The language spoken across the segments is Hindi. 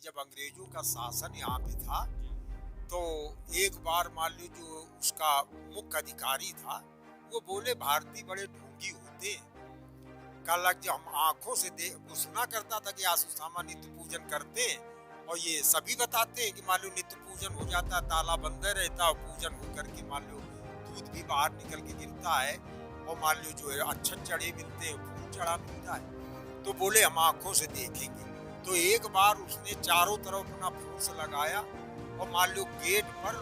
जब अंग्रेजों का शासन यहाँ पे था, तो एक बार मान लो जो उसका मुख्य अधिकारी था, वो बोले भारतीय बड़े ढोंगी होते हैं। कहा लग जो हम आंखों से देख, वो सुना करता था कि आसुसामा नित्य पूजन करते हैं, और ये सभी बताते हैं कि मान लो नित्य पूजन हो जाता है, ताला बंद रहता है, पूजन हो करके मान लो दूध भी बाहर निकल के गिरता है, और मान लो जो है अक्षत चढ़े मिलते हैं, फूल चढ़ा मिलता है। तो बोले हम आंखों से देखेंगे। तो एक बार उसने चारों तरफ अपना फोर्स लगाया, और मान लो गेट पर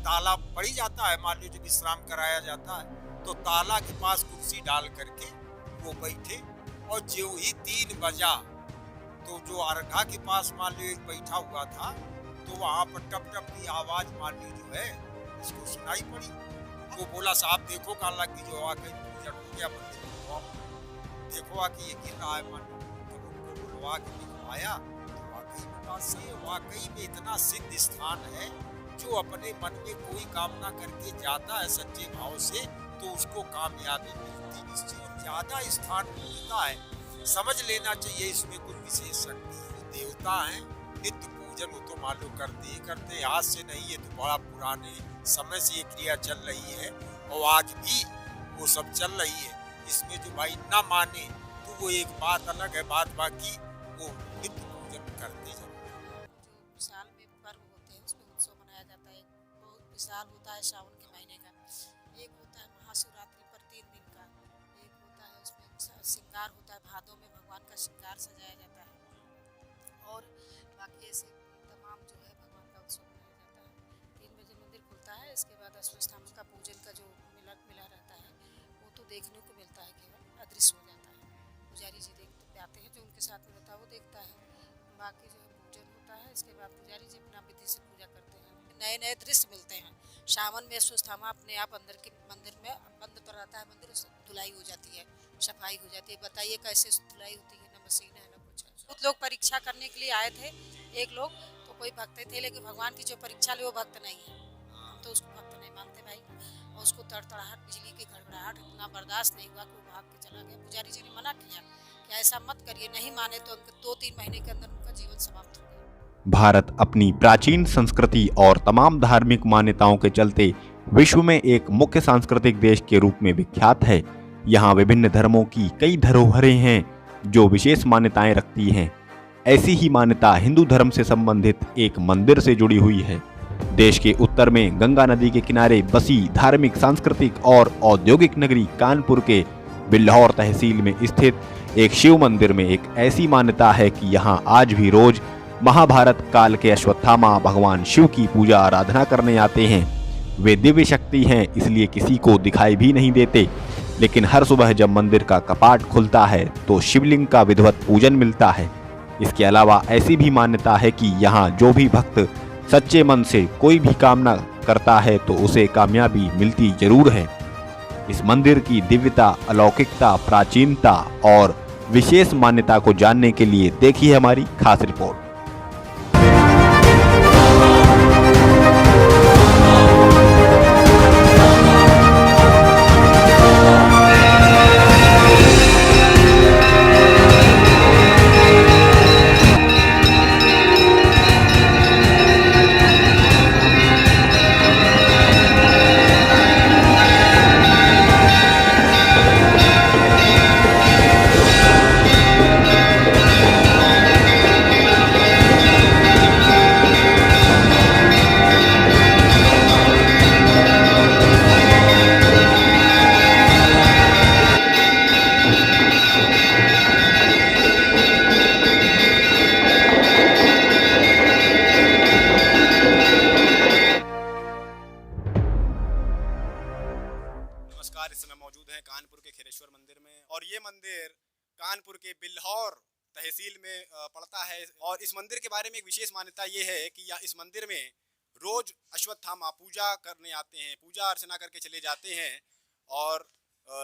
ताला पड़ जाता है, मान लो जब विश्राम कराया जाता है, तो ताला के पास कुर्सी डाल करके वो बैठे, और जो ही 3 बजा तो जो अर्घा के पास मान लो एक बैठा हुआ था, तो वहां पर टप टप की आवाज मान लो जो है इसको सुनाई पड़ी। तो बोला साहब देखो, काला की जो वाकई पूजन हो गया, मंदिर देखो आके ये गिर रहा है, मान लो तो बुलवा के दिखवाया, तो वाकई में बात सही है। वाकई में इतना सिद्ध स्थान है, जो अपने मन में कोई कामना करके जाता है सच्चे भाव से, तो उसको कामयाबी मिलती निश्चित। ज्यादा स्थान मिलता है, समझ लेना चाहिए इसमें कुछ विशेष शक्ति है। देवता है, नित्य पूजन हो तो मान लो करते ही करते, आज से नहीं, ये तो बड़ा पुराने समय से ये क्रिया चल रही है, और आज भी वो सब चल रही है। इसमें जो भाई न माने तो वो एक बात अलग है, बात बाकी वो नित्य पूजन करते जरूर। जो साल में पर्व होते हैं उसमें उत्सव मनाया जाता है, बहुत विशाल होता है सावन के महीने का। एक होता है महाशिवरात्रि पर 3 दिन का, एक होता है उसमें श्रृंगार होता है, भादों में भगवान का श्रृंगार सजाया जाता है, और बाकी ऐसे तमाम जो है भगवान का उत्सव मनाया जाता है। 3 बजे मंदिर खुलता है, इसके बाद अश्वत्थामा का पूजन का जो मिला रहता है वो तो देखने को मिलता है, केवल अदृश्य हो जाता है। पुजारी जी देखते आते हैं, जो उनके साथ में रहता है वो देखता है। बाकी जो है पूजन होता है, इसके बाद पुजारी जी अपना विधि से पूजा करते हैं। नए नए दृश्य मिलते हैं। सावन में अश्वत्थामा अपने आप अंदर के मंदिर में बंद पर रहता है, मंदिर धुलाई हो जाती है, सफाई हो जाती है। बताइए कैसे धुलाई होती है, न मशीन है न कुछ है। बहुत लोग परीक्षा करने के लिए आए थे, एक लोग तो कोई भक्त थे, लेकिन भगवान की जो परीक्षा ले वो भक्त नहीं है, हम तो उसको भक्त नहीं मानते भाई। और उसको तड़तड़ाहट, बिजली की गड़गड़ाहट इतना बर्दाश्त नहीं हुआ कि वो भाग के चला गया। पुजारी जी ने मना किया कि ऐसा मत करिए, नहीं माने तो उनके 2-3 महीने के अंदर उनका जीवन समाप्त हो गया। भारत अपनी प्राचीन संस्कृति और तमाम धार्मिक मान्यताओं के चलते विश्व में एक मुख्य सांस्कृतिक देश के रूप में विख्यात है। यहाँ विभिन्न धर्मों की कई धरोहरें हैं जो विशेष मान्यताएं रखती हैं। ऐसी ही मान्यता हिंदू धर्म से संबंधित एक मंदिर से जुड़ी हुई है। देश के उत्तर में गंगा नदी के किनारे बसी धार्मिक, सांस्कृतिक और औद्योगिक नगरी कानपुर के बिल्हौर तहसील में स्थित एक शिव मंदिर में एक ऐसी मान्यता है कि यहाँ आज भी रोज महाभारत काल के अश्वत्थामा भगवान शिव की पूजा आराधना करने आते हैं। वे दिव्य शक्ति हैं, इसलिए किसी को दिखाई भी नहीं देते, लेकिन हर सुबह जब मंदिर का कपाट खुलता है तो शिवलिंग का विधिवत पूजन मिलता है। इसके अलावा ऐसी भी मान्यता है कि यहाँ जो भी भक्त सच्चे मन से कोई भी कामना करता है तो उसे कामयाबी मिलती जरूर है। इस मंदिर की दिव्यता, अलौकिकता, प्राचीनता और विशेष मान्यता को जानने के लिए देखिए हमारी खास रिपोर्ट। नमस्कार, इस समय मौजूद हैं कानपुर के खैरेश्वर मंदिर में, और ये मंदिर कानपुर के बिल्हौर तहसील में पड़ता है। और इस मंदिर के बारे में एक विशेष मान्यता ये है कि इस मंदिर में रोज अश्वत्थामा पूजा करने आते हैं, पूजा अर्चना करके चले जाते हैं, और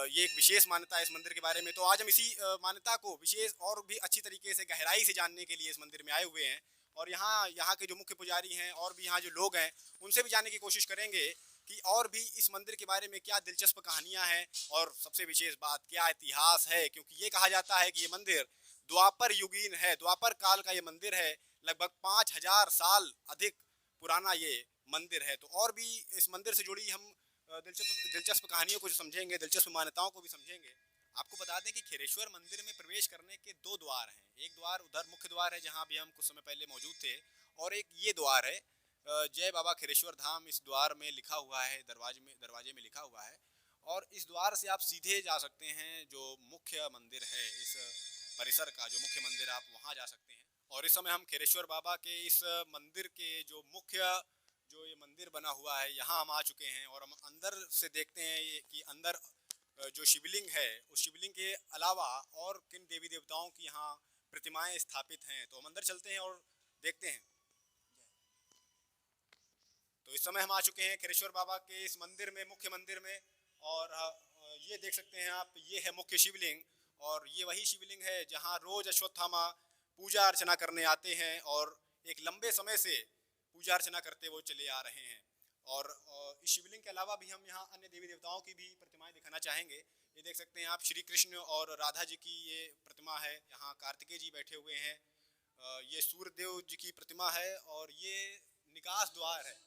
ये एक विशेष मान्यता है इस मंदिर के बारे में। तो आज हम इसी मान्यता को विशेष और भी अच्छी तरीके से गहराई से जानने के लिए इस मंदिर में आए हुए हैं, और यहाँ के जो मुख्य पुजारी हैं और भी यहाँ जो लोग हैं उनसे भी जानने की कोशिश करेंगे कि और भी इस मंदिर के बारे में क्या दिलचस्प कहानियां हैं, और सबसे विशेष बात क्या इतिहास है। क्योंकि ये कहा जाता है कि ये मंदिर द्वापर युगीन है, द्वापर काल का ये मंदिर है, लगभग 5000 साल अधिक पुराना ये मंदिर है। तो और भी इस मंदिर से जुड़ी हम दिलचस्प कहानियों को समझेंगे, दिलचस्प मान्यताओं को भी समझेंगे। आपको बता दें कि खेरेश्वर मंदिर में प्रवेश करने के 2 द्वार हैं। एक द्वार उधर मुख्य द्वार है जहाँ भी हम कुछ समय पहले मौजूद थे, और एक ये द्वार है जय बाबा खेरेश्वर धाम। इस द्वार में लिखा हुआ है, दरवाजे में लिखा हुआ है, और इस द्वार से आप सीधे जा सकते हैं जो मुख्य मंदिर है इस परिसर का, जो मुख्य मंदिर आप वहाँ जा सकते हैं। और इस समय हम खेरेश्वर बाबा के इस मंदिर के जो ये मंदिर बना हुआ है यहाँ हम आ चुके हैं, और हम अंदर से देखते हैं कि अंदर जो शिवलिंग है उस शिवलिंग के अलावा और किन देवी देवताओं की यहाँ प्रतिमाएं स्थापित हैं। तो हम अंदर चलते हैं और देखते हैं। तो इस समय हम आ चुके हैं खेरेश्वर बाबा के इस मंदिर में, मुख्य मंदिर में, और ये देख सकते हैं आप, ये है मुख्य शिवलिंग, और ये वही शिवलिंग है जहाँ रोज अश्वत्थामा पूजा अर्चना करने आते हैं, और एक लंबे समय से पूजा अर्चना करते वो चले आ रहे हैं। और इस शिवलिंग के अलावा भी हम यहाँ अन्य देवी देवताओं की भी प्रतिमाएं दिखाना चाहेंगे। ये देख सकते हैं आप, श्री कृष्ण और राधा जी की ये प्रतिमा है। यहाँ कार्तिकेय जी बैठे हुए हैं। ये सूर्यदेव जी की प्रतिमा है, और ये निकास द्वार है।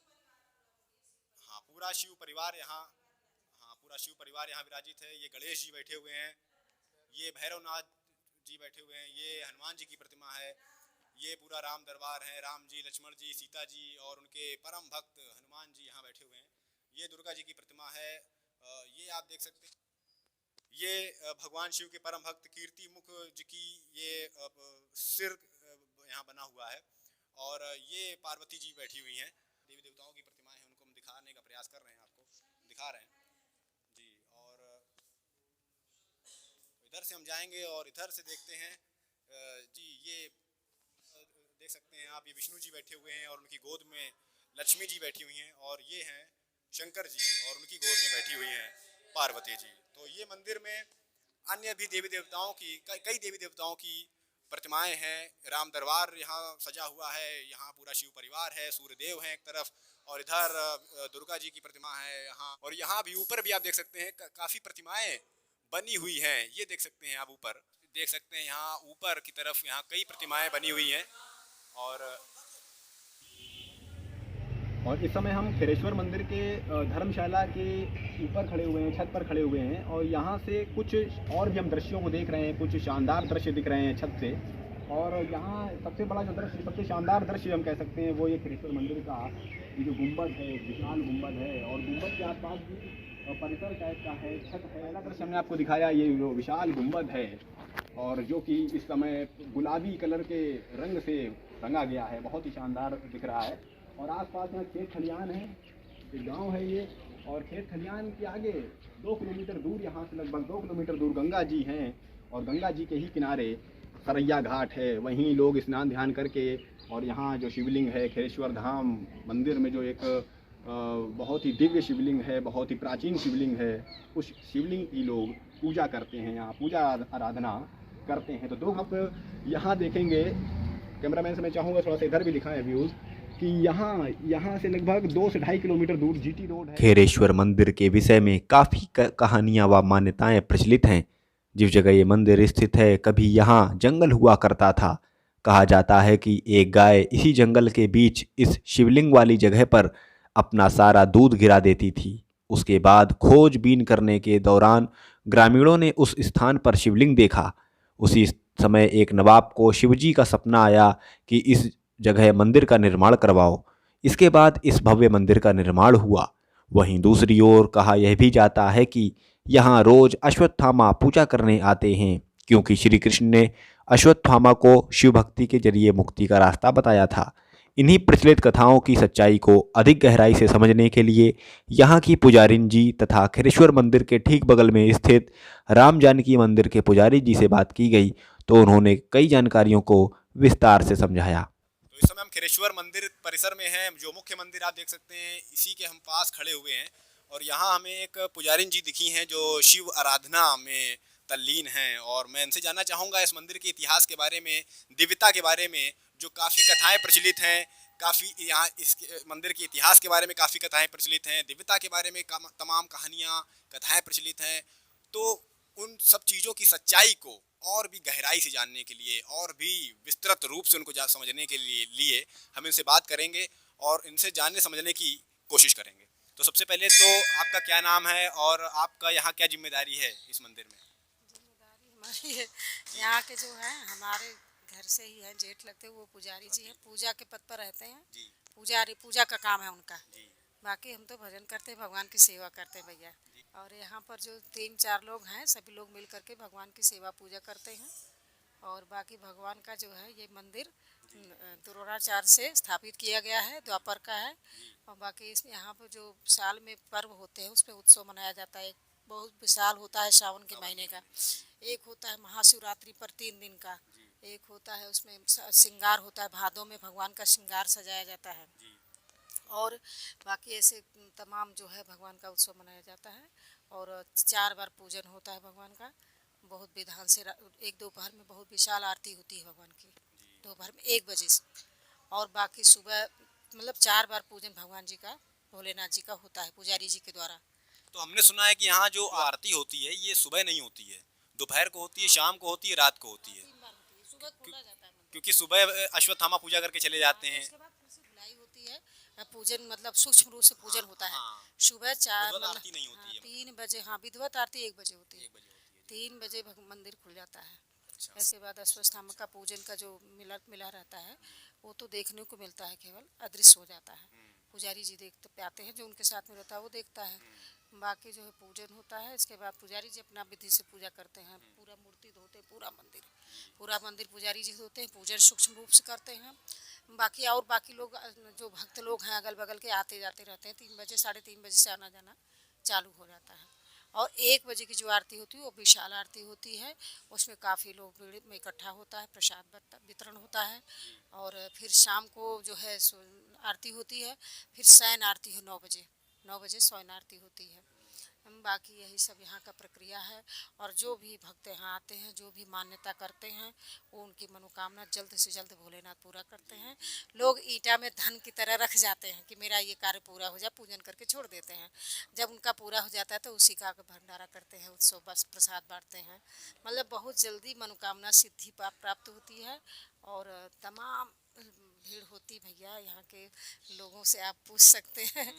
हाँ, पूरा शिव परिवार यहाँ विराजित है। ये गणेश जी बैठे हुए हैं, ये भैरवनाथ जी बैठे हुए हैं, ये हनुमान जी की प्रतिमा है, ये पूरा राम दरबार है। राम जी, लक्ष्मण जी, सीता जी और उनके परम भक्त हनुमान जी यहाँ बैठे हुए हैं। ये दुर्गा जी की प्रतिमा है। ये आप देख सकते हैं, ये भगवान शिव के परम भक्त कीर्ति मुख जी की ये सिर यहाँ बना हुआ है, और ये पार्वती जी बैठी हुई हैं। देवी देवताओं की प्रतिमाएं हैं, उनको हम दिखाने का प्रयास कर रहे हैं, आपको दिखा रहे हैं जी। और इधर से हम जाएंगे और इधर से देखते हैं जी। ये देख सकते हैं आप, ये विष्णु जी बैठे हुए हैं और उनकी गोद में लक्ष्मी जी बैठी हुई हैं, और ये हैं शंकर जी और उनकी गोद में बैठी हुई हैं पार्वती जी। तो ये मंदिर में अन्य भी देवी देवताओं की, कई देवी देवताओं की प्रतिमाएं हैं। राम दरबार यहाँ सजा हुआ है, यहाँ पूरा शिव परिवार है, सूर्यदेव हैं एक तरफ, और इधर दुर्गा जी की प्रतिमा है यहाँ। और यहाँ भी ऊपर भी आप देख सकते हैं काफ़ी प्रतिमाएं बनी हुई हैं। ये देख सकते हैं आप, ऊपर देख सकते हैं, यहाँ ऊपर की तरफ यहाँ कई प्रतिमाएं बनी हुई हैं। और इस समय हम खेरेश्वर मंदिर के धर्मशाला के ऊपर खड़े हुए हैं, छत पर खड़े हुए हैं, और यहाँ से कुछ और भी हम दृश्यों को देख रहे हैं। कुछ शानदार दृश्य दिख रहे हैं छत से। और यहाँ सबसे बड़ा जो दृश्य, सबसे शानदार दृश्य हम कह सकते हैं, वो ये खेरेश्वर मंदिर का ये जो गुंबद है, विशाल गुंबद है, और गुंबद के आसपास भी परिसर टाइप का है, छत है। पहला दृश्य हमने आपको दिखाया, ये जो विशाल गुंबद है, और जो कि इस समय गुलाबी कलर के रंग से रंगा गया है, बहुत ही शानदार दिख रहा है। और आसपास में खेत खलियान है, एक गांव है ये, और खेत खलियान के आगे 2 किलोमीटर दूर, यहाँ से लगभग 2 किलोमीटर दूर गंगा जी हैं, और गंगा जी के ही किनारे सरैया घाट है। वहीं लोग स्नान ध्यान करके, और यहाँ जो शिवलिंग है खेरेश्वर धाम मंदिर में, जो एक बहुत ही दिव्य शिवलिंग है, बहुत ही प्राचीन शिवलिंग है, उस शिवलिंग की लोग पूजा करते हैं, यहाँ पूजा आराधना करते हैं। तो आप यहाँ देखेंगे, कैमरामैन से मैं चाहूँगा थोड़ा सा इधर भी दिखाएं व्यूज़, कि यहाँ से लगभग 2 से 2.5 किलोमीटर दूर जीटी रोड है। खेरेश्वर मंदिर के विषय में काफ़ी कहानियाँ व मान्यताएं प्रचलित हैं। जिस जगह ये मंदिर स्थित है, कभी यहाँ जंगल हुआ करता था। कहा जाता है कि एक गाय इसी जंगल के बीच इस शिवलिंग वाली जगह पर अपना सारा दूध गिरा देती थी। उसके बाद खोजबीन करने के दौरान ग्रामीणों ने उस स्थान पर शिवलिंग देखा। उसी समय एक नवाब को शिवजी का सपना आया कि इस जगह मंदिर का निर्माण करवाओ। इसके बाद इस भव्य मंदिर का निर्माण हुआ। वहीं दूसरी ओर कहा यह भी जाता है कि यहाँ रोज अश्वत्थामा पूजा करने आते हैं, क्योंकि श्री कृष्ण ने अश्वत्थामा को शिव भक्ति के जरिए मुक्ति का रास्ता बताया था। इन्हीं प्रचलित कथाओं की सच्चाई को अधिक गहराई से समझने के लिए यहाँ की पुजारिन जी तथा खेरेश्वर मंदिर के ठीक बगल में स्थित राम जानकी मंदिर के पुजारी जी से बात की गई, तो उन्होंने कई जानकारियों को विस्तार से समझाया। तो इस समय हम खेरेश्वर मंदिर परिसर में हैं। जो मुख्य मंदिर आप देख सकते हैं, इसी के हम पास खड़े हुए हैं, और यहाँ हमें एक पुजारिन जी दिखी हैं जो शिव आराधना में तल्लीन हैं। और मैं इनसे जानना चाहूँगा इस मंदिर के इतिहास के बारे में, दिव्यता के बारे में, जो काफ़ी कथाएं प्रचलित हैं। काफ़ी यहाँ इस मंदिर के इतिहास के बारे में काफ़ी कथाएं प्रचलित हैं, दिव्यता के बारे में तमाम कहानियाँ, कथाएं प्रचलित हैं। तो उन सब चीज़ों की सच्चाई को और भी गहराई से जानने के लिए और भी विस्तृत रूप से उनको समझने के लिए हम इनसे बात करेंगे और इनसे जानने समझने की कोशिश करेंगे। तो सबसे पहले तो आपका क्या नाम है और आपका यहाँ क्या जिम्मेदारी है इस मंदिर में? जिम्मेदारी हमारी है यहाँ के जो है हमारे घर से ही है, जेठ लगते वो पुजारी जी हैं, पूजा के पद पर रहते हैं। जी पूजा का काम है उनका। जी बाकी हम तो भजन करते हैं, भगवान की सेवा करते हैं भैया। और यहाँ पर जो 3-4 लोग हैं सभी लोग मिल करके भगवान की सेवा पूजा करते हैं। और बाकी भगवान का जो है ये मंदिर द्रोणाचार्य से स्थापित किया गया है, द्वापर का है। और बाकी इसमें यहाँ पर जो साल में पर्व होते हैं उसमें उत्सव मनाया जाता है, बहुत विशाल होता है सावन के महीने का। एक होता है महाशिवरात्रि पर 3 दिन का, एक होता है उसमें श्रृंगार होता है, भादों में भगवान का श्रृंगार सजाया जाता है। और बाकी ऐसे तमाम जो है भगवान का उत्सव मनाया जाता है। और 4 बार पूजन होता है भगवान का, बहुत विधान से। एक दोपहर में बहुत विशाल आरती होती है भगवान की, दोपहर में 1 बजे से। और बाकी सुबह मतलब 4 बार पूजन भगवान जी का, भोलेनाथ जी का होता है पुजारी जी के द्वारा। तो हमने सुना है कि यहाँ जो आरती होती है ये सुबह नहीं होती है, दोपहर को होती है, शाम को होती है, रात को होती है। 3 बार होती है, सुबह खोला जाता है मंदिर। क्योंकि सुबह अश्वत्थामा पूजा करके चले जाते हैं। उसके बाद फिर से धुलाई होती है, पूजन मतलब सूक्ष्म रूप से पूजन होता है। हाँ। सुबह 4 विधिवत मतलब आरती नहीं होती है। 3 बजे, हाँ विधिवत आरती 1 बजे होती है। 1 बजे होती है। 3 बजे मंदिर खुल जाता है। अच्छा। इसके बाद अश्वत्थामा का पूजन का जो मिला मिला रहता है वो तो देखने को मिलता है, केवल अदृश्य हो जाता है। पुजारी जी देखते पाते हैं, जो उनके साथ में रहता है वो देखता है। बाकी जो है पूजन होता है, इसके बाद पुजारी जी अपना विधि से पूजा करते हैं, पूरा मूर्ति धोते हैं, पूरा मंदिर पुजारी जी धोते हैं, पूजन सूक्ष्म रूप से करते हैं। बाकी और बाकी लोग जो भक्त लोग हैं अगल बगल के आते जाते रहते हैं। 3 बजे 3:30 बजे से आना जाना चालू हो जाता है। और 1 बजे की जो आरती होती है वो विशाल आरती होती है, उसमें काफ़ी लोग भीड़ में इकट्ठा होता है, प्रसाद वितरण होता है। और फिर शाम को जो है आरती होती है, फिर शयन आरती है 9 बजे शयन आरती होती है। बाकी यही सब यहाँ का प्रक्रिया है। और जो भी भक्त यहाँ आते हैं, जो भी मान्यता करते हैं, वो उनकी मनोकामना जल्द से जल्द भोलेनाथ पूरा करते हैं। लोग ईंटा में धन की तरह रख जाते हैं कि मेरा ये कार्य पूरा हो जाए, पूजन करके छोड़ देते हैं। जब उनका पूरा हो जाता है तो उसी का भंडारा करते हैं, उत्सव बस प्रसाद बांटते हैं। मतलब बहुत जल्दी मनोकामना सिद्धि प्राप्त होती है। और तमाम भीड़ होती भैया, यहाँ के लोगों से आप पूछ सकते हैं,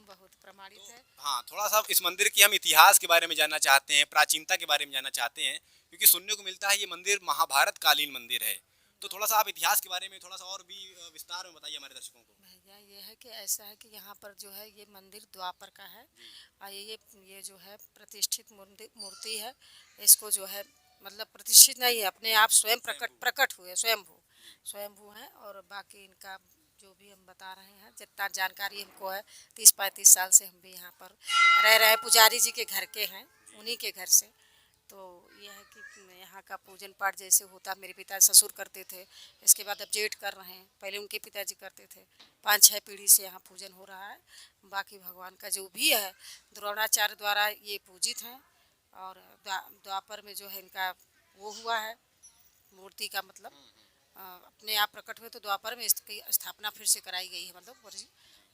बहुत प्रमाणित है। हाँ, थोड़ा सा इस मंदिर की हम इतिहास के बारे में जानना चाहते हैं, प्राचीनता के बारे में जानना चाहते हैं, क्योंकि सुनने को मिलता है ये मंदिर महाभारत कालीन मंदिर है। तो थोड़ा सा आप इतिहास के बारे में थोड़ा सा और भी विस्तार में बताइए हमारे दर्शकों को। भैया ये है कि ऐसा है कि यहाँ पर जो है ये मंदिर द्वापर का है। और ये जो है प्रतिष्ठित मूर्ति है। इसको जो है मतलब प्रतिष्ठित नहीं है, अपने आप स्वयं प्रकट हुए, स्वयंभू हैं। और बाकी इनका जो भी हम बता रहे हैं, जितना जानकारी हमको है, 30-35 साल से हम भी यहाँ पर रह रहे हैं, पुजारी जी के घर के हैं, उन्हीं के घर से। तो यह है कि यहाँ का पूजन पाठ जैसे होता, मेरे पिता ससुर करते थे, इसके बाद अब जेठ कर रहे हैं, पहले उनके पिताजी करते थे। 5-6 पीढ़ी से यहाँ पूजन हो रहा है। बाकी भगवान का जो भी है द्रोणाचार्य द्वारा ये पूजित हैं। और द्वापर में जो है इनका वो हुआ है, मूर्ति का मतलब अपने आप प्रकट हुए, तो द्वापर में इसकी स्थापना फिर से कराई गई है, मतलब वर्जी।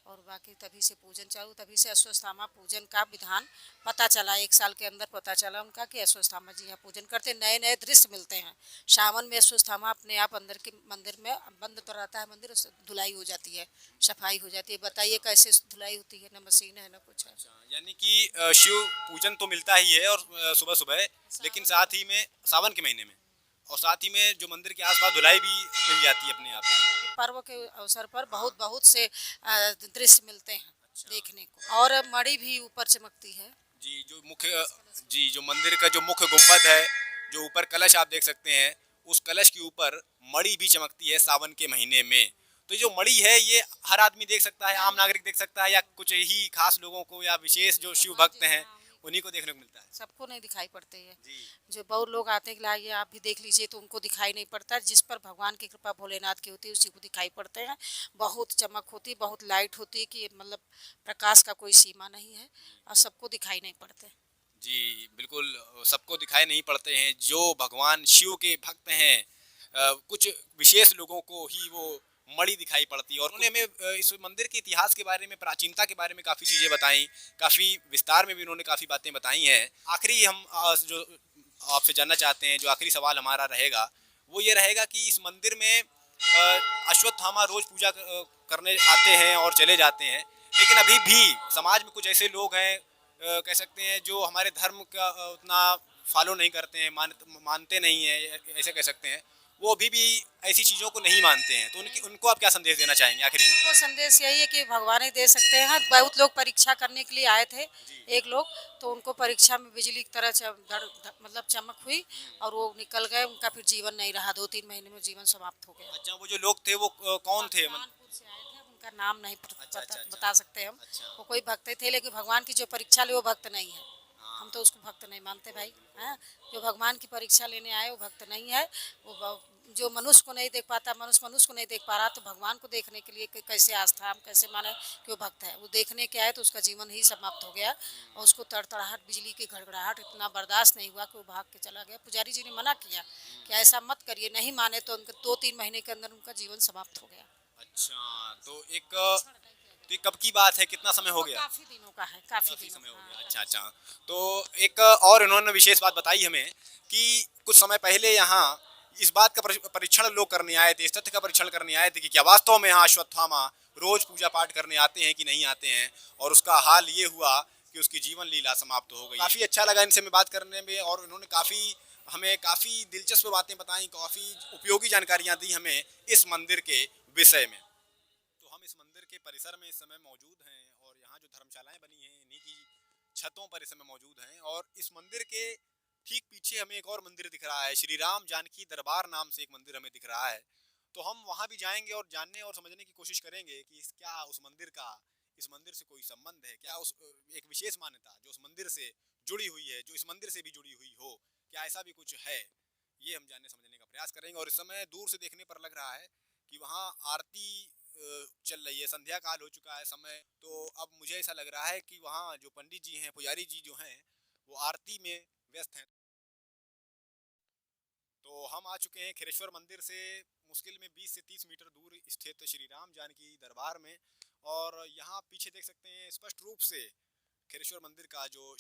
और बाकी तभी से पूजन चालू, तभी से अश्वत्थामा पूजन का विधान पता चला। 1 साल के अंदर पता चला उनका कि अश्वत्थामा जी यहाँ पूजन करते। नए नए दृश्य मिलते हैं सावन में। अश्वत्थामा अपने आप अंदर के मंदिर में बंद तो रहता है मंदिर, धुलाई हो जाती है, सफाई हो जाती है। बताइए कैसे धुलाई होती है, न मशीन है न कुछ है। यानी कि शिव पूजन तो मिलता ही है और सुबह सुबह, लेकिन साथ ही में सावन के महीने में, और साथ ही में जो मंदिर के आसपास धुलाई भी मिल जाती है अपने आप में। पर्व के अवसर पर बहुत से दृश्य मिलते हैं देखने को। और मणि भी ऊपर चमकती है जी, जो मंदिर का जो मुख्य गुंबद है, जो ऊपर कलश आप देख सकते हैं, उस कलश के ऊपर मणि भी चमकती है सावन के महीने में। तो जो मणि है ये हर आदमी देख सकता है, आम नागरिक देख सकता है, या कुछ ही खास लोगों को या विशेष जो शिव भक्त हैं उन्हीं को देखने को मिलता है। सबको नहीं दिखाई पड़ते हैं। जी। जो बहुत लोग आते हैं कि लाइए आप भी देख लीजिए, तो उनको दिखाई नहीं पड़ता। जिस पर भगवान की कृपा भोलेनाथ की होती है उसी को दिखाई पड़ते हैं। बहुत चमक होती है, बहुत लाइट होती है कि मतलब प्रकाश का कोई सीमा नहीं है, और सबको दिखाई नहीं पड़ते। जी बिल्कुल, सबको दिखाई नहीं पड़ते हैं। जो भगवान शिव के भक्त हैं, कुछ विशेष लोगों को ही वो मणि दिखाई पड़ती है। और उन्होंने हमें इस मंदिर के इतिहास के बारे में, प्राचीनता के बारे में काफ़ी चीज़ें बताई, काफ़ी विस्तार में भी उन्होंने काफ़ी बातें बताई हैं। आखिरी हम जो आपसे जानना चाहते हैं, जो आखिरी सवाल हमारा रहेगा वो ये रहेगा कि इस मंदिर में अश्वत्थामा रोज पूजा करने आते हैं और चले जाते हैं, लेकिन अभी भी समाज में कुछ ऐसे लोग हैं, कह सकते हैं, जो हमारे धर्म का उतना फॉलो नहीं करते हैं, मानते नहीं हैं, ऐसे कह सकते हैं, वो अभी भी ऐसी चीज़ों को नहीं मानते हैं। तो उनको आप क्या संदेश देना चाहेंगे आखिरी में? उनको संदेश यही है कि भगवान ही दे सकते हैं। बहुत लोग परीक्षा करने के लिए आए थे, एक लोग, तो उनको परीक्षा में बिजली की तरह मतलब चमक हुई और वो निकल गए। उनका फिर जीवन नहीं रहा, 2-3 महीने में जीवन समाप्त हो गया। अच्छा, वो जो लोग थे वो कौन थे? कानपुर से आए थे, उनका नाम नहीं अच्छा। बता सकते हम। अच्छा। वो कोई भक्त थे, लेकिन भगवान की जो परीक्षा ले वो भक्त नहीं है। हाँ। हम तो उसको भक्त नहीं मानते भाई, हैं? जो भगवान की परीक्षा लेने आए वो भक्त नहीं है। जो मनुष्य को नहीं देख पाता, मनुष्य को नहीं देख पा रहा, तो भगवान को देखने के लिए कैसे आस्था, हम कैसे माने कि वो भक्त है? वो देखने के आए तो उसका जीवन ही समाप्त हो गया और उसको तड़तड़ाहट, बिजली की घड़घड़ाहट इतना बर्दाश्त नहीं हुआ कि वो भाग के चला गया। पुजारी जी ने मना किया कि ऐसा मत करिए, नहीं माने तो उनके 2-3 महीने के अंदर उनका जीवन समाप्त हो गया। अच्छा, तो ये कब की बात है, कितना समय हो गया? काफी दिनों का है, काफी दिनों समय हो का। गया। अच्छा। तो एक और इन्होंने विशेष बात बताई हमें कि कुछ समय पहले यहाँ इस बात का परीक्षण लोग करने आए थे, इस तथ्य का परीक्षण करने आए थे कि क्या वास्तव में यहाँ अश्वत्थामा रोज पूजा पाठ करने आते हैं कि नहीं आते हैं, और उसका हाल ये हुआ कि उसकी जीवन लीला समाप्त हो गई। काफ़ी अच्छा लगा इनसे में बात करने में, और इन्होंने हमें काफ़ी दिलचस्प बातें बताई, काफ़ी उपयोगी जानकारियाँ दी हमें इस मंदिर के विषय में। तो हम इस मंदिर के परिसर में इस समय मौजूद हैं, और यहाँ जो धर्मशालाएं बनी हैं इन्हीं की छतों पर इस समय मौजूद हैं, और इस मंदिर के ठीक पीछे हमें एक और मंदिर दिख रहा है, श्री राम जानकी दरबार नाम से एक मंदिर हमें दिख रहा है। तो हम वहाँ भी जाएंगे और जानने और समझने की कोशिश करेंगे कि क्या उस मंदिर का इस मंदिर से कोई संबंध है, क्या उस एक विशेष मान्यता जो उस मंदिर से जुड़ी हुई है, जो इस मंदिर से भी जुड़ी हुई हो, क्या ऐसा भी कुछ है, ये हम जानने समझने का प्रयास करेंगे। और इस समय दूर से देखने पर लग रहा है कि वहाँ आरती चल रही है, संध्या काल हो चुका है समय। तो अब मुझे ऐसा लग रहा है कि वहाँ जो पंडित जी हैं, पुजारी जी जो हैं, वो आरती में व्यस्त हैं। तो हम आ चुके हैं खिरेश्वर मंदिर से मुश्किल में 20 से 30 मीटर दूर स्थित श्री राम जानकी दरबार में, और यहाँ पीछे देख सकते हैं स्पष्ट रूप से खिरेश्वर मंदिर का जो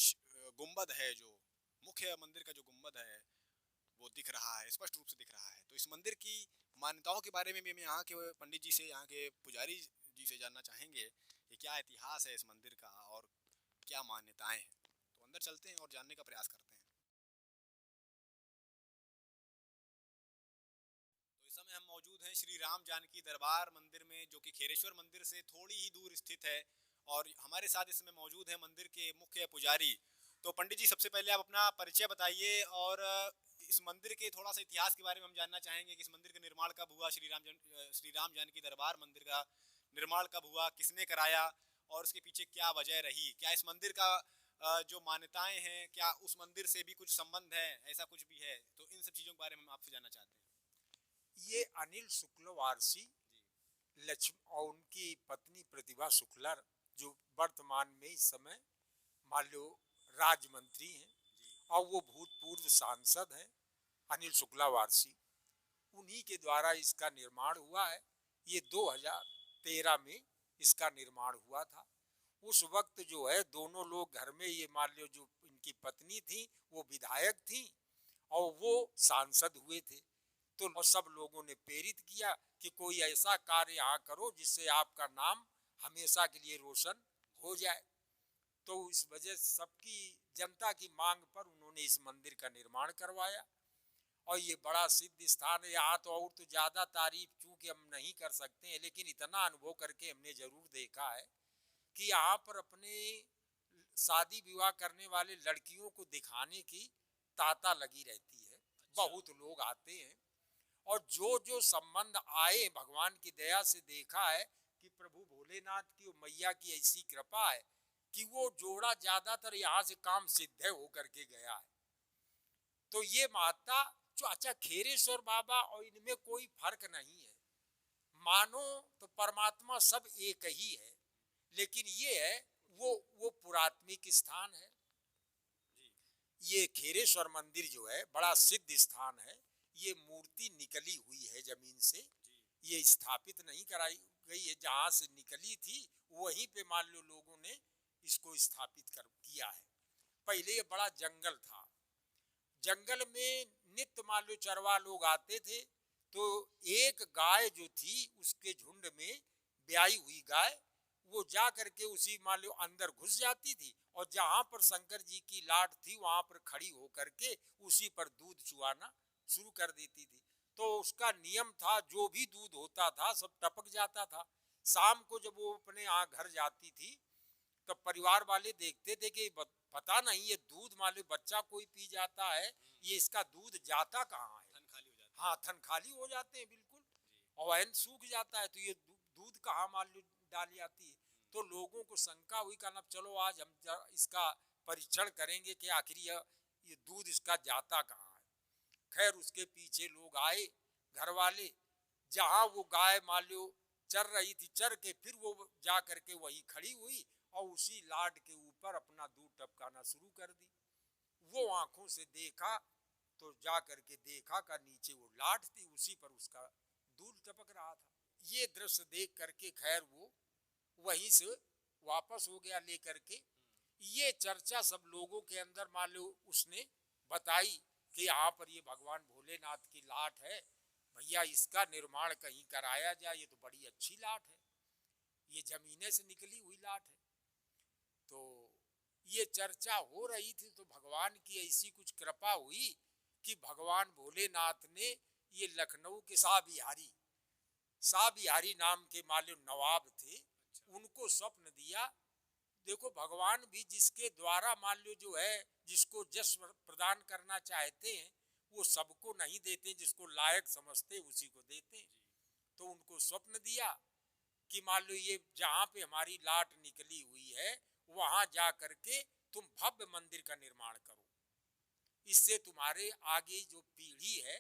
गुंबद है, जो मुख्य मंदिर का जो गुंबद है वो दिख रहा है, स्पष्ट रूप से दिख रहा है। तो इस मंदिर की मान्यताओं के बारे में भी हम यहाँ के पंडित जी से, यहाँ के पुजारी जी से जानना चाहेंगे कि क्या इतिहास है इस मंदिर का और क्या मान्यताएं हैं। तो अंदर चलते हैं और जानने का प्रयास करते हैं। तो इस समय हम मौजूद हैं श्री राम जानकी दरबार मंदिर में, जो कि खैरेश्वर मंदिर से थोड़ी ही दूर स्थित है, और हमारे साथ इसमें मौजूद है मंदिर के मुख्य पुजारी। तो पंडित जी, सबसे पहले आप अपना परिचय बताइए, और इस मंदिर के थोड़ा सा इतिहास के बारे में हम जानना चाहेंगे कि इस मंदिर का निर्माण कब हुआ, श्री राम जानकी दरबार मंदिर का निर्माण कब हुआ, किसने कराया, और उसके पीछे क्या वजह रही, क्या इस मंदिर का जो मान्यताएं हैं, क्या उस मंदिर से भी कुछ संबंध है, ऐसा कुछ भी है। तो इन सब चीज़ों के बारे में हम आपसे जानना चाहते हैं। ये अनिल शुक्लवारसी लक्ष्मी और उनकी पत्नी प्रतिभा शुक्ला, जो वर्तमान में इस समय मान लो राज्य मंत्री हैं, और वो भूतपूर्व सांसद हैं, अनिल शुक्लवारसी, उन्हीं के द्वारा इसका निर्माण हुआ है। ये 2013 में इसका निर्माण हुआ था। उस वक्त जो है दोनों लोग घर में, ये मान लो जो इनकी पत्नी थी वो विधायक थी और वो सांसद हुए थे। तो सब लोगों ने प्रेरित किया कि कोई ऐसा कार्य यहाँ करो जिससे आपका नाम हमेशा के लिए रोशन हो जाए। तो इस वजह सबकी जनता की मांग पर उन्होंने इस मंदिर का निर्माण करवाया, और ये बड़ा सिद्ध स्थान है। यहाँ तो और तो ज़्यादा तारीफ चूँकि हम नहीं कर सकते हैं, लेकिन इतना अनुभव करके हमने ज़रूर देखा है कि यहाँ पर अपने शादी विवाह करने वाले लड़कियों को दिखाने की तांता लगी रहती है। बहुत लोग आते हैं, और जो संबंध आए भगवान की दया से देखा है कि प्रभु भोलेनाथ की और मैया की ऐसी कृपा है कि वो जोड़ा ज्यादातर यहाँ से काम सिद्ध होकर के गया है। तो ये माता जो, अच्छा, खैरेश्वर बाबा और इनमें कोई फर्क नहीं है, मानो तो परमात्मा सब एक ही है, लेकिन ये है वो पुरात्मिक स्थान है। ये खैरेश्वर मंदिर जो है बड़ा सिद्ध स्थान है। ये मूर्ति निकली हुई है जमीन से, ये स्थापित नहीं कराई गई है, जहाँ से निकली थी वहीं पे मान लो लोगों ने इसको स्थापित कर किया है। पहले ये बड़ा जंगल था, जंगल में नित्य मान लो चरवा लोग आते थे, तो एक गाय जो थी उसके झुंड में ब्याई हुई गाय वो जा करके उसी मान लो अंदर घुस जाती थी और जहां पर शंकर जी की लाट थी वहां पर खड़ी होकर के उसी पर दूध चुआना शुरू कर देती थी। तो उसका नियम था, जो भी दूध होता था सब टपक जाता था। शाम को जब वो अपने यहाँ घर जाती थी तो परिवार वाले देखते थे कि पता नहीं ये दूध मान लो बच्चा कोई पी जाता है, ये इसका दूध जाता कहाँ है। थन खाली हो जाता है। हाँ, थन खाली हो जाते हैं बिल्कुल, और वहन सूख जाता है, तो ये दूध कहाँ मान लो डाली जाती है। तो लोगों को शंका हुई, कहना चलो आज हम इसका परीक्षण करेंगे कि आखिर ये दूध इसका जाता कहाँ है। खैर उसके पीछे लोग आए घर वाले, जहाँ वो गाय मान लो चर रही थी, चर के फिर वो जा करके वही खड़ी हुई और उसी लाड के ऊपर अपना दूध टपकाना शुरू कर दी। वो आंखों से देखा तो जा करके देखा का नीचे वो लाट थी, उसी पर उसका दूध टपक रहा था। ये दृश्य देख करके खैर वो वहीं से वापस हो गया लेकर के। ये चर्चा सब लोगों के अंदर मान लो उसने बताई कि यहाँ पर ये भगवान भोलेनाथ की लाट है, भैया इसका निर्माण कहीं कराया जाए, ये तो बड़ी अच्छी लाट है, ये जमीने से निकली हुई लाट है। तो ये चर्चा हो रही थी तो भगवान की ऐसी कुछ कृपा हुई कि भगवान भोलेनाथ ने ये लखनऊ के शाह बिहारी नाम के मालूम नवाब थे, उनको स्वप्न दिया। देखो भगवान भी जिसके द्वारा मान लो जो है जिसको जस प्रदान करना चाहते हैं वो सबको नहीं देते, जिसको लायक समझते उसी को देते हैं। तो उनको स्वप्न दिया कि मान लो ये जहाँ पे हमारी लाट निकली हुई है वहां जा करके तुम भव्य मंदिर का निर्माण करो, इससे तुम्हारे आगे जो पीढ़ी है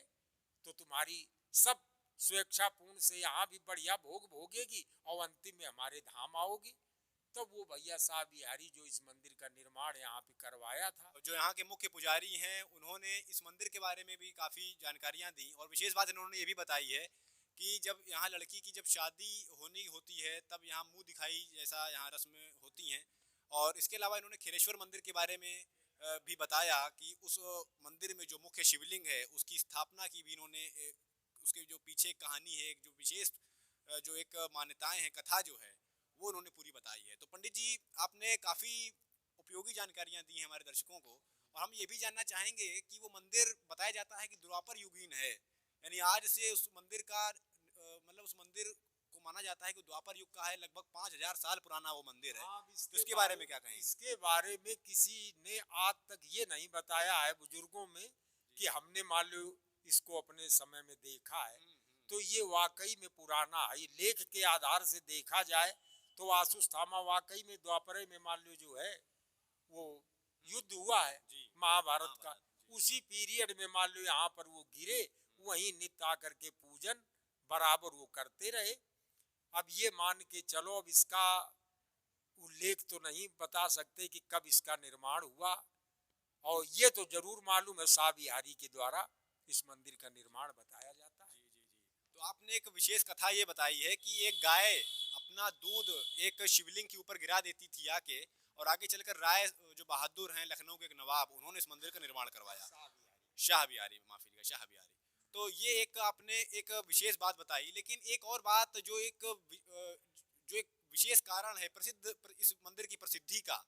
तो तुम्हारी सब स्वेच्छापूर्ण से यहाँ भी बढ़िया भोग भोगेगी और अंतिम में हमारे धाम आओगी। तो वो भैया शाह बिहारी जो इस मंदिर का निर्माण यहाँ पे करवाया था, जो यहाँ के मुख्य पुजारी हैं उन्होंने इस मंदिर के बारे में भी काफ़ी जानकारियाँ दी और विशेष बात इन्होंने ये भी बताई है कि जब यहाँ लड़की की जब शादी होनी होती है तब यहाँ मुंह दिखाई जैसा यहाँ रस्में होती हैं। और इसके अलावा इन्होंने खिलेश्वर मंदिर के बारे में भी बताया कि उस मंदिर में जो मुख्य शिवलिंग है उसकी स्थापना की भी इन्होंने उसके जो पीछे कहानी है, जो विशेष जो एक मान्यताएं हैं, कथा जो है वो उन्होंने पूरी बताई है। तो पंडित जी आपने काफ़ी उपयोगी जानकारियाँ दी हैं हमारे दर्शकों को और हम ये भी जानना चाहेंगे कि वो मंदिर बताया जाता है कि द्वापर युगीन है, यानी आज से उस मंदिर का मतलब उस मंदिर को माना जाता है कि द्वापर युग का है, लगभग 5000 साल पुराना वो मंदिर है। तो इसके बारे में क्या कहेंगे? इसके बारे में किसी ने आज तक ये नहीं बताया है बुजुर्गों में कि हमने मान लो इसको अपने समय में देखा है। तो ये वाकई में पुराना है, लेख के आधार से देखा जाए तो आशुस्थामा वाकई में द्वापर में मान लो जो है वो युद्ध हुआ है महाभारत का, उसी पीरियड में मान लो यहाँ पर वो गिरे, वहीं नित्य आकर के पूजन बराबर वो करते रहे। अब ये मान के चलो, अब इसका उल्लेख तो नहीं बता सकते कि कब इसका निर्माण हुआ, और ये तो जरूर मालूम है शाह बिहारी के द्वारा इस मंदिर का निर्माण बताया जाता है। तो आपने एक विशेष कथा ये बताई है कि एक गाय अपना दूध एक शिवलिंग के ऊपर गिरा देती थी आके, और आगे चलकर राय जो बहादुर हैं लखनऊ के एक नवाब, उन्होंने इस मंदिर का निर्माण करवाया। शाह बिहारी, माफी कीजिएगा, शाह बिहारी। तो ये एक आपने एक विशेष बात बताई, लेकिन एक और बात जो एक विशेष कारण है प्रसिद्ध इस मंदिर की प्रसिद्धि का,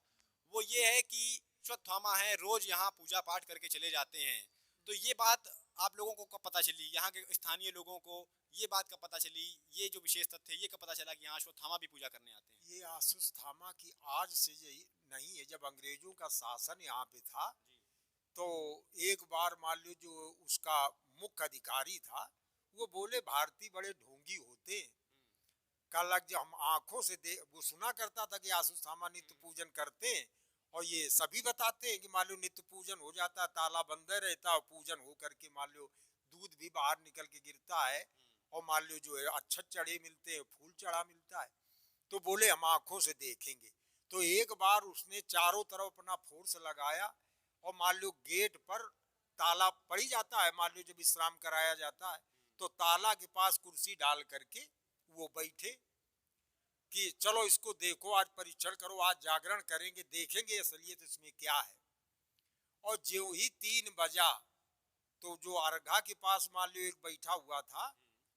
वो ये है कि अश्वत्थामा है रोज यहाँ पूजा पाठ करके चले जाते हैं। तो ये बात आप लोगों को कब पता चली, यहाँ के स्थानीय लोगों को ये बात कब पता चली, ये जो विशेष तथ्य है ये कब पता चला कि यहाँ अश्वत्थामा भी पूजा करने आते हैं? ये अश्वत्थामा की आज से यही नहीं है, जब अंग्रेजों का शासन यहाँ पे था तो एक बार मान लो जो उसका मुख्य अधिकारी था वो बोले भारतीय बड़े ढोंगी होते हैं, कल जब हम आंखों से वो सुना करता था कि अश्वत्थामा नित्य पूजन करते हैं और ये सभी बताते हैं कि मान लो नित्य पूजन हो जाता है, ताला बंद रहता है, पूजन हो करके मान लो दूध भी बाहर निकल के गिरता है और मान लो जो है अक्षत चढ़े मिलते हैं, फूल चढ़ा मिलता है। तो बोले हम आंखों से देखेंगे। तो एक बार उसने चारों तरफ अपना फोर्स लगाया और मान लो गेट पर ताला पड़ ही जाता है, मान लो जब विश्राम कराया जाता है तो ताला के पास कुर्सी डाल करके वो बैठे कि चलो इसको देखो, आज परीक्षण करो, आज जागरण करेंगे, देखेंगे असलियत इसमें क्या है। और जो ही 3 बजा तो जो अर्घा के पास मान लो एक बैठा हुआ था,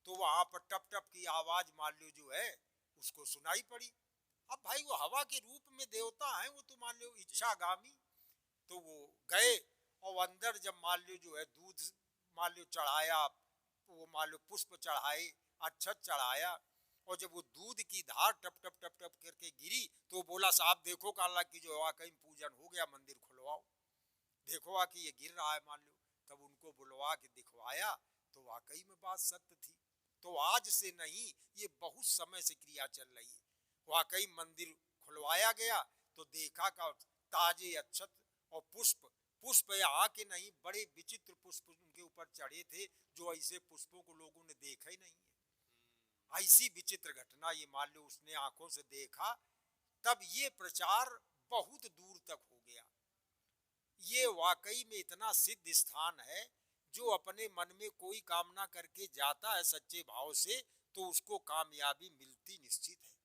तो वहां पर टप टप की आवाज मान लो जो है उसको सुनाई पड़ी। अब भाई वो हवा के रूप में देवता है, वो तो मान लो इच्छागामी। तो वो गए और अंदर जब मान लो जो है दूध मान लो चढ़ाया, वो मान लो पुष्प चढ़ाए, अक्षत चढ़ाया, और जब वो दूध की धार टप टप टप टप करके गिरी तो बोला साहब देखो काला की जो वाकई पूजन हो गया, मंदिर खुलवाओ, देखो आ कि ये गिर रहा है मान लो। तब उनको बुलवा के दिखवाया तो वाकई में बात सत्य थी। तो आज से नहीं, ये बहुत समय से क्रिया चल रही है। वाकई मंदिर खुलवाया गया तो देखा का ताजे अक्षत और पुष्प यहाँ के नहीं, बड़े विचित्र पुष्प उनके ऊपर चढ़े थे, जो ऐसे पुष्पों को लोगों ने देखा ही नहीं है। ऐसी विचित्र घटना ये मान लो उसने आंखों से देखा। तब ये प्रचार बहुत दूर तक हो गया। ये वाकई में इतना सिद्ध स्थान है, जो अपने मन में कोई कामना करके जाता है सच्चे भाव से तो उसको कामयाबी मिलती निश्चित है।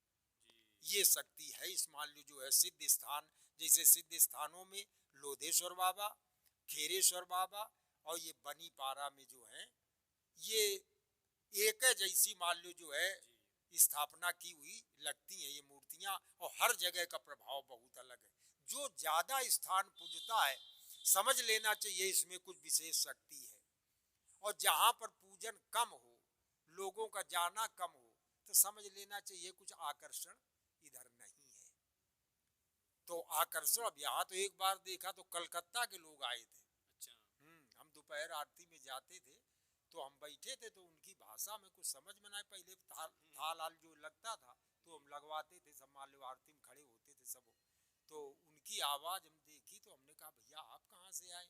ये शक्ति है इस मान लो जो है सिद्ध स्थान। जैसे सिद्ध स्थानों में लोधेश्वर बाबा, खेरेश्वर बाबा और ये बनी पारा में जो है ये एक जैसी मान लो जो है स्थापना की हुई लगती है ये मूर्तियां, और हर जगह का प्रभाव बहुत अलग है। जो ज्यादा स्थान पूजता है समझ लेना चाहिए इसमें कुछ विशेष शक्ति है, और जहां पर पूजन कम हो, लोगों का जाना कम हो, तो समझ लेना चाहिए कुछ आकर्षण इधर नहीं है। तो आकर्षण अब यहाँ तो एक बार देखा तो कलकत्ता के लोग आए थे। अच्छा। हम दोपहर आरती में जाते थे तो हम बैठे थे, तो उनकी भाषा में कुछ समझ में ना, पहले थाल आल जो लगता था तो हम लगवाते थे, सब मान लो आरती में खड़े होते थे सब। तो उनकी आवाज हम देखी तो हमने कहा भैया आप कहाँ से आए?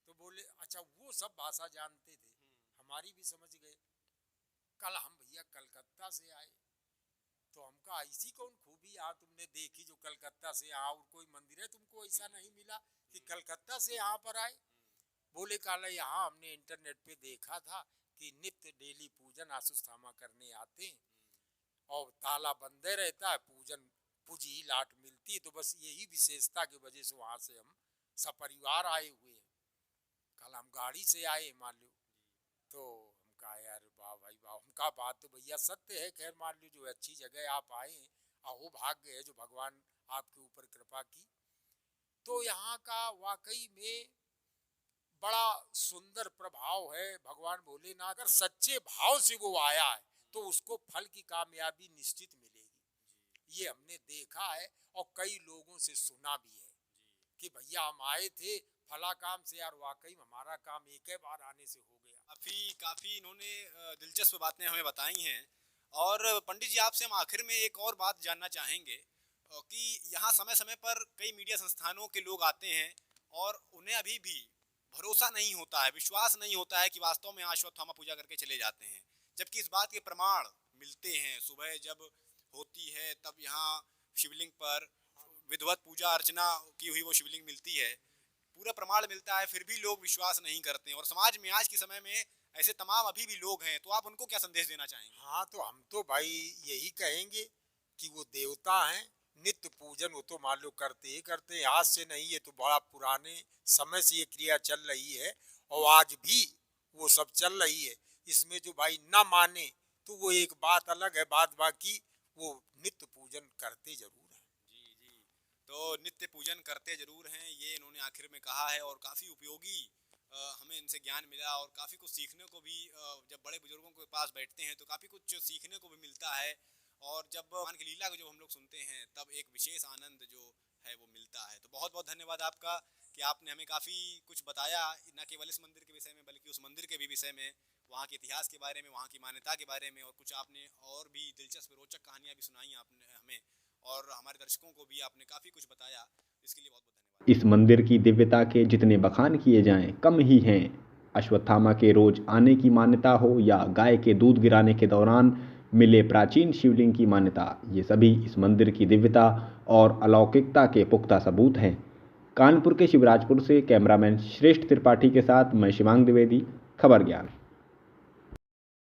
तो बोले अच्छा वो सब भाषा जानते थे, हमारी भी समझ गए। कल हम भैया कलकत्ता से आए। तो हम कहा ऐसी कौन खूबी यहाँ तुमने देखी जो कलकत्ता से यहाँ, और कोई मंदिर है तुमको ऐसा नहीं मिला कि कलकत्ता से यहाँ पर आए? बोले काला यहाँ हमने इंटरनेट पे देखा था कि नित्य डेली पूजन आसुस्थामा करने आते हैं और ताला बंदे रहता है, पूजन पूजी लाट मिलती, तो बस यही विशेषता की वजह से वहां से हम सपरिवार आए हुए हैं। कल हम गाड़ी से आए मान लो। तो हम कहा यार वाह भाई वाह, उनका बात तो भैया सत्य है। खैर मान लो जो अच्छी जगह आप आए हैं, अहो भाग्य है जो भगवान आपके ऊपर कृपा की। तो यहाँ का वाकई में बड़ा सुंदर प्रभाव है। भगवान भोलेनाथ अगर सच्चे भाव से वो आया है तो उसको फल की कामयाबी निश्चित मिलेगी। ये हमने देखा है और कई लोगों से सुना भी है कि भैया हम आए थे फला काम से, यार वाकई हमारा काम एक ही बार आने से हो गया। काफी इन्होंने दिलचस्प बातें हमें बताई हैं। और पंडित जी आपसे हम आखिर में एक और बात जानना चाहेंगे कि यहाँ समय समय पर कई मीडिया संस्थानों के लोग आते हैं और उन्हें अभी भी भरोसा नहीं होता है, विश्वास नहीं होता है कि वास्तव में अश्वत्थामा पूजा करके चले जाते हैं, जबकि इस बात के प्रमाण मिलते हैं। सुबह जब होती है तब यहाँ शिवलिंग पर विधिवत पूजा अर्चना की हुई वो शिवलिंग मिलती है, पूरा प्रमाण मिलता है, फिर भी लोग विश्वास नहीं करते हैं। और समाज में आज के समय में ऐसे तमाम अभी भी लोग हैं, तो आप उनको क्या संदेश देना चाहेंगे? हाँ तो हम तो भाई यही कहेंगे कि वो देवता हैं, नित्य पूजन वो तो मान लो करते ही करते हैं, आज से नहीं, ये तो बड़ा पुराने समय से ये क्रिया चल रही है और आज भी वो सब चल रही है। इसमें जो भाई ना माने तो वो एक बात अलग है, बाद बाकी वो नित्य पूजन करते जरूर हैं। जी, तो नित्य पूजन करते जरूर हैं, ये इन्होंने आखिर में कहा है। और काफ़ी उपयोगी हमें इनसे ज्ञान मिला और काफ़ी कुछ सीखने को भी, जब बड़े बुजुर्गों के पास बैठते हैं तो काफ़ी कुछ सीखने को भी मिलता है। और जब भगवान की लीला को जब हम लोग सुनते हैं तब एक विशेष आनंद जो है वो मिलता है। तो बहुत बहुत धन्यवाद आपका कि आपने हमें काफ़ी कुछ बताया, न केवल इस मंदिर के विषय में बल्कि उस मंदिर के भी विषय में, वहाँ के इतिहास के बारे में, वहाँ की मान्यता के बारे में, और कुछ आपने और भी दिलचस्प रोचक कहानियाँ भी सुनाई आपने हमें, और हमारे दर्शकों को भी आपने काफ़ी कुछ बताया। इसके लिए बहुत बहुत धन्यवाद। इस मंदिर की दिव्यता के जितने बखान किए जाएं कम ही हैं। अश्वत्थामा के रोज आने की मान्यता हो या गाय के दूध गिराने के दौरान मिले प्राचीन शिवलिंग की मान्यता, ये सभी इस मंदिर की दिव्यता और अलौकिकता के पुख्ता सबूत हैं। कानपुर के शिवराजपुर से कैमरामैन श्रेष्ठ त्रिपाठी के साथ मैं शिवांग द्विवेदी, खबर ज्ञान।